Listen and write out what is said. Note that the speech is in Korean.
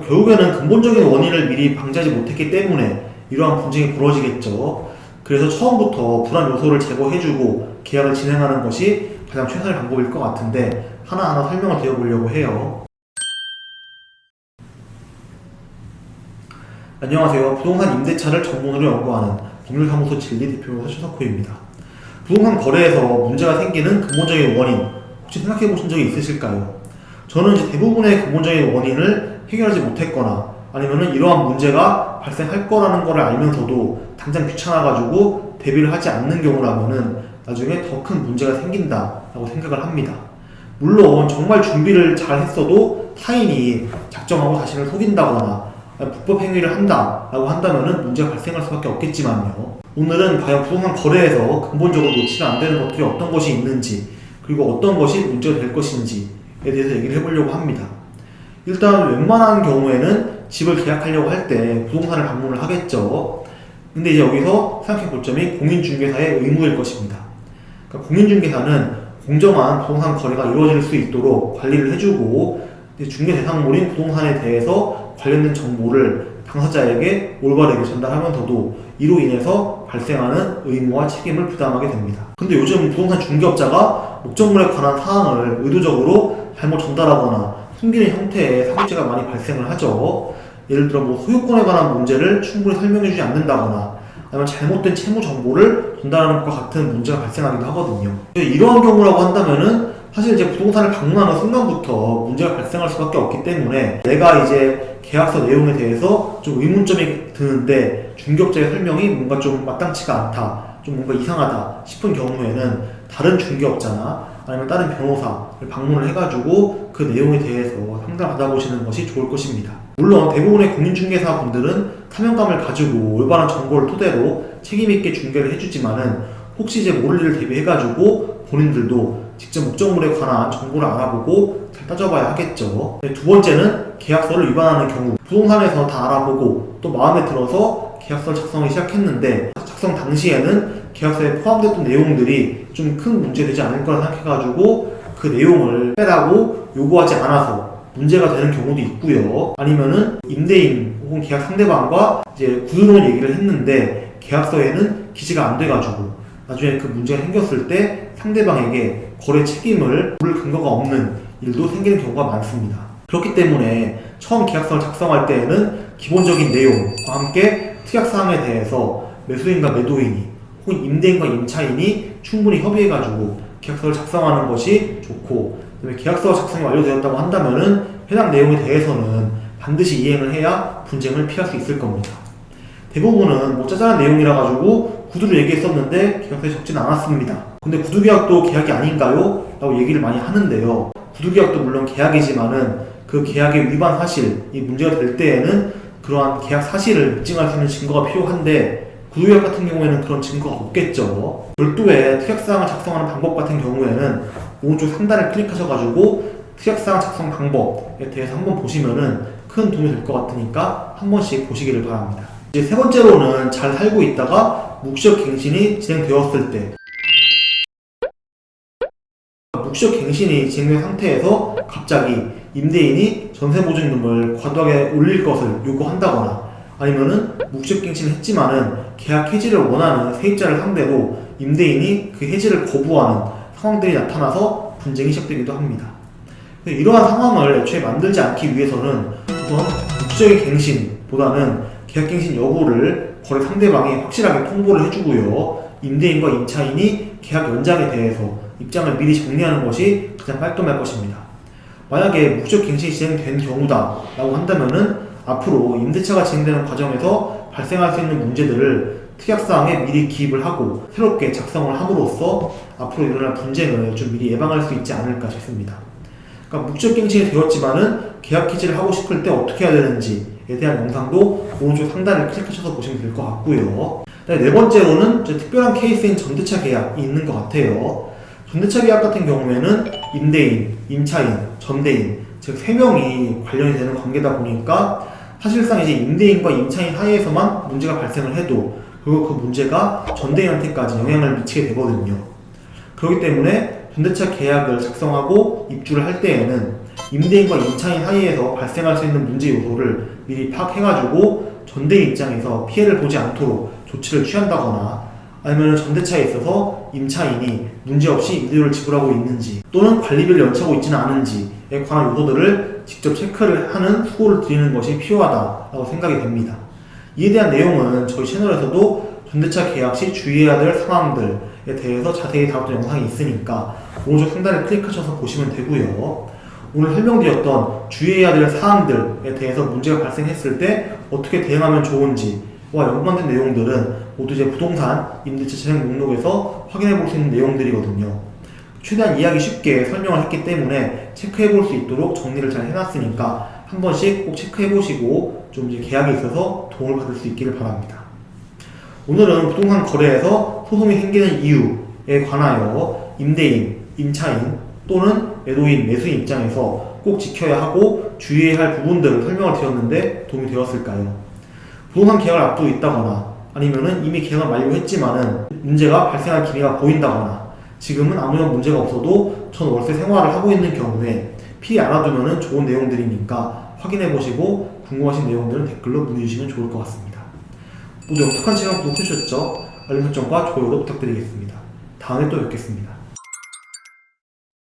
결국에는 근본적인 원인을 미리 방지하지 못했기 때문에 이러한 분쟁이 벌어지겠죠. 그래서 처음부터 불안 요소를 제거해주고 계약을 진행하는 것이 가장 최선의 방법일 것 같은데 하나하나 설명을 드려보려고 해요. 안녕하세요. 부동산 임대차를 전문으로 연구하는 법률사무소 진리 대표 최석호입니다. 부동산 거래에서 문제가 생기는 근본적인 원인 혹시 생각해 보신 적이 있으실까요? 저는 이제 대부분의 근본적인 원인을 해결하지 못했거나 아니면은 이러한 문제가 발생할 거라는 걸 알면서도 당장 귀찮아가지고 대비를 하지 않는 경우라면은 나중에 더 큰 문제가 생긴다라고 생각을 합니다. 물론 정말 준비를 잘 했어도 타인이 작정하고 자신을 속인다거나 불법 행위를 한다라고 한다면은 문제가 발생할 수밖에 없겠지만요. 오늘은 과연 부동산 거래에서 근본적으로 놓치면 안 되는 것들이 어떤 것이 있는지 그리고 어떤 것이 문제가 될 것인지에 대해서 얘기를 해보려고 합니다. 일단 웬만한 경우에는 집을 계약하려고 할 때 부동산을 방문을 하겠죠. 근데 이제 여기서 생각해 볼 점이 공인중개사의 의무일 것입니다. 그러니까 공인중개사는 공정한 부동산 거래가 이루어질 수 있도록 관리를 해주고 중개 대상물인 부동산에 대해서 관련된 정보를 당사자에게 올바르게 전달하면서도 이로 인해서 발생하는 의무와 책임을 부담하게 됩니다. 근데 요즘 부동산 중개업자가 목적물에 관한 사항을 의도적으로 잘못 전달하거나 숨기는 형태의 사고죄가 많이 발생을 하죠. 예를 들어 소유권에 관한 문제를 충분히 설명해주지 않는다거나 아니면 잘못된 채무 정보를 전달하는 것과 같은 문제가 발생하기도 하거든요. 이러한 경우라고 한다면은 사실 이제 부동산을 방문하는 순간부터 문제가 발생할 수밖에 없기 때문에 내가 이제 계약서 내용에 대해서 좀 의문점이 드는데 중개업자의 설명이 뭔가 좀 마땅치가 않다, 좀 뭔가 이상하다 싶은 경우에는 다른 중개업자나 아니면 다른 변호사를 방문을 해가지고 그 내용에 대해서 상담을 받아보시는 것이 좋을 것입니다. 물론 대부분의 공인중개사 분들은 사명감을 가지고 올바른 정보를 토대로 책임있게 중개를 해주지만은 혹시 이제 모를 일을 대비해가지고 본인들도 직접 목적물에 관한 정보를 알아보고 잘 따져봐야 하겠죠. 두 번째는 계약서를 위반하는 경우. 부동산에서 다 알아보고 또 마음에 들어서 계약서를 작성하기 시작했는데 작성 당시에는 계약서에 포함됐던 내용들이 좀 큰 문제되지 않을 거라 생각해가지고 그 내용을 빼라고 요구하지 않아서 문제가 되는 경우도 있고요. 아니면은 임대인 혹은 계약 상대방과 이제 구두로는 얘기를 했는데 계약서에는 기재가 안 돼가지고 나중에 그 문제가 생겼을 때 상대방에게 거래 책임을 물을 근거가 없는 일도 생기는 경우가 많습니다. 그렇기 때문에 처음 계약서를 작성할 때에는 기본적인 내용과 함께 특약사항에 대해서 매수인과 매도인이 혹은 임대인과 임차인이 충분히 협의해가지고 계약서를 작성하는 것이 좋고, 그다음에 계약서 작성이 완료되었다고 한다면은 해당 내용에 대해서는 반드시 이행을 해야 분쟁을 피할 수 있을 겁니다. 대부분은 짜잘한 내용이라 가지고 구두로 얘기했었는데 계약서에 적지는 않았습니다. 근데 구두계약도 계약이 아닌가요? 라고 얘기를 많이 하는데요. 구두계약도 물론 계약이지만은 그 계약의 위반 사실이 문제가 될 때에는 그러한 계약 사실을 입증할 수 있는 증거가 필요한데 구두계약 같은 경우에는 그런 증거가 없겠죠. 별도의 특약사항을 작성하는 방법 같은 경우에는 오른쪽 상단을 클릭하셔가지고 특약사항 작성 방법에 대해서 한번 보시면은 큰 도움이 될 것 같으니까 한 번씩 보시기를 바랍니다. 이제 세 번째로는 잘 살고 있다가 묵시적갱신이 진행되었을 때, 묵시적갱신이 진행된 상태에서 갑자기 임대인이 전세보증금을 과도하게 올릴 것을 요구한다거나 아니면은 묵시적갱신을 했지만은 계약 해지를 원하는 세입자를 상대로 임대인이 그 해지를 거부하는 상황들이 나타나서 분쟁이 시작되기도 합니다. 이러한 상황을 애초에 만들지 않기 위해서는 우선 묵시적인 갱신보다는 계약갱신 여부를 거래 상대방이 확실하게 통보를 해주고요. 임대인과 임차인이 계약 연장에 대해서 입장을 미리 정리하는 것이 가장 깔끔할 것입니다. 만약에 묵시적갱신이 진행된 경우다 라고 한다면은 앞으로 임대차가 진행되는 과정에서 발생할 수 있는 문제들을 특약사항에 미리 기입을 하고 새롭게 작성을 함으로써 앞으로 일어날 분쟁을 좀 미리 예방할 수 있지 않을까 싶습니다. 그러니까 묵시적갱신이 되었지만은 계약 해지를 하고 싶을 때 어떻게 해야 되는지에 대한 영상도 오른쪽 상단을 클릭하셔서 보시면 될 것 같고요. 네 번째로는 특별한 케이스인 전대차 계약이 있는 것 같아요. 전대차 계약 같은 경우에는 임대인, 임차인, 전대인 즉 3명이 관련이 되는 관계다 보니까 사실상 이제 임대인과 임차인 사이에서만 문제가 발생을 해도 그리고 그 문제가 전대인한테까지 영향을 미치게 되거든요. 그렇기 때문에 전대차 계약을 작성하고 입주를 할 때에는 임대인과 임차인 사이에서 발생할 수 있는 문제 요소를 미리 파악해가지고 전대인 입장에서 피해를 보지 않도록 조치를 취한다거나, 아니면 전대차에 있어서 임차인이 문제없이 임대료를 지불하고 있는지 또는 관리비를 연체하고 있지는 않은지에 관한 요소들을 직접 체크를 하는 수고를 드리는 것이 필요하다고 생각이 됩니다. 이에 대한 내용은 저희 채널에서도 전대차 계약 시 주의해야 될 상황들에 대해서 자세히 다뤘던 영상이 있으니까 오른쪽 상단을 클릭하셔서 보시면 되고요. 오늘 설명드렸던 주의해야 될 사항들에 대해서 문제가 발생했을 때 어떻게 대응하면 좋은지와 연관된 내용들은 모두 이제 부동산 임대차 진행 목록에서 확인해 볼 수 있는 내용들이거든요. 최대한 이해하기 쉽게 설명을 했기 때문에 체크해 볼 수 있도록 정리를 잘 해놨으니까 한 번씩 꼭 체크해 보시고 좀 이제 계약에 있어서 도움을 받을 수 있기를 바랍니다. 오늘은 부동산 거래에서 소송이 생기는 이유에 관하여 임대인, 임차인 또는 매도인, 매수인 입장에서 꼭 지켜야 하고 주의해야 할 부분들을 설명을 드렸는데 도움이 되었을까요? 부동산 계약을 앞두고 있다거나 아니면은 이미 계약을 만료했지만은 문제가 발생할 기미가 보인다거나 지금은 아무런 문제가 없어도 전 월세 생활을 하고 있는 경우에 피해 알아두면은 좋은 내용들이니까 확인해 보시고 궁금하신 내용들은 댓글로 문의 주시면 좋을 것 같습니다. 모두 영특한 채널 구독해주셨죠? 알림 설정과 좋아요도 부탁드리겠습니다. 다음에 또 뵙겠습니다.